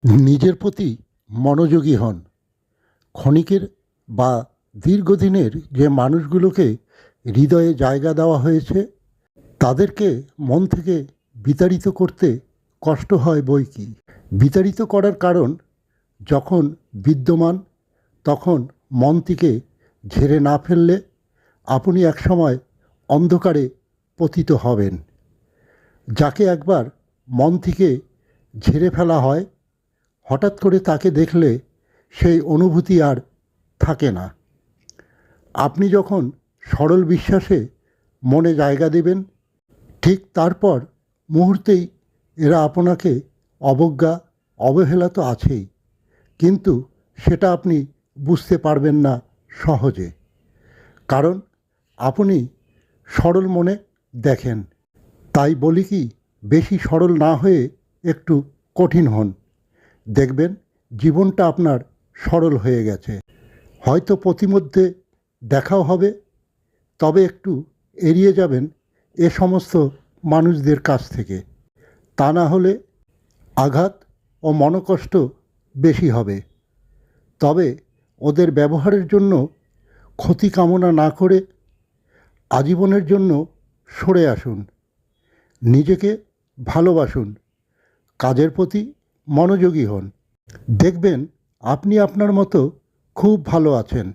নিজের প্রতি মনোযোগী হন। ক্ষণিকের বা দীর্ঘদিনের যে মানুষগুলোকে হৃদয়ে জায়গা দেওয়া হয়েছে তাদেরকে মন থেকে বিতাড়িত করতে কষ্ট হয় বই কি। বিতাড়িত করার কারণ, যখন বিদ্যমান তখন মন থেকে ঝেড়ে না ফেললে আপনি একসময় অন্ধকারে পতিত হবেন। যাকে একবার মন থেকে ঝেড়ে ফেলা হয়, হঠাৎ করে তাকে দেখলে সেই অনুভূতি আর থাকে না। আপনি যখন সরল বিশ্বাসে মনে জায়গা দেবেন, ঠিক তারপর মুহূর্তেই এরা আপনাকে অবজ্ঞা অবহেলা তো আছেই, কিন্তু সেটা আপনি বুঝতে পারবেন না সহজে, কারণ আপনি সরল মনে দেখেন। তাই বলি কি, বেশি সরল না হয়ে একটু কঠিন হন। দেখবেন জীবনটা আপনার সরল হয়ে গেছে। হয়তো প্রতিমধ্যে দেখাও হবে, তবে একটু এড়িয়ে যাবেন এ সমস্ত মানুষদের কাছ থেকে। তা না হলে আঘাত ও মনোকষ্ট বেশি হবে। তবে ওদের ব্যবহারের জন্য ক্ষতি কামনা না করে আজীবনের জন্য সরে আসুন। নিজেকে ভালোবাসুন, কাজের প্রতি মনোযোগী হন। দেখবেন আপনি আপনার মতো খুব ভালো আছেন।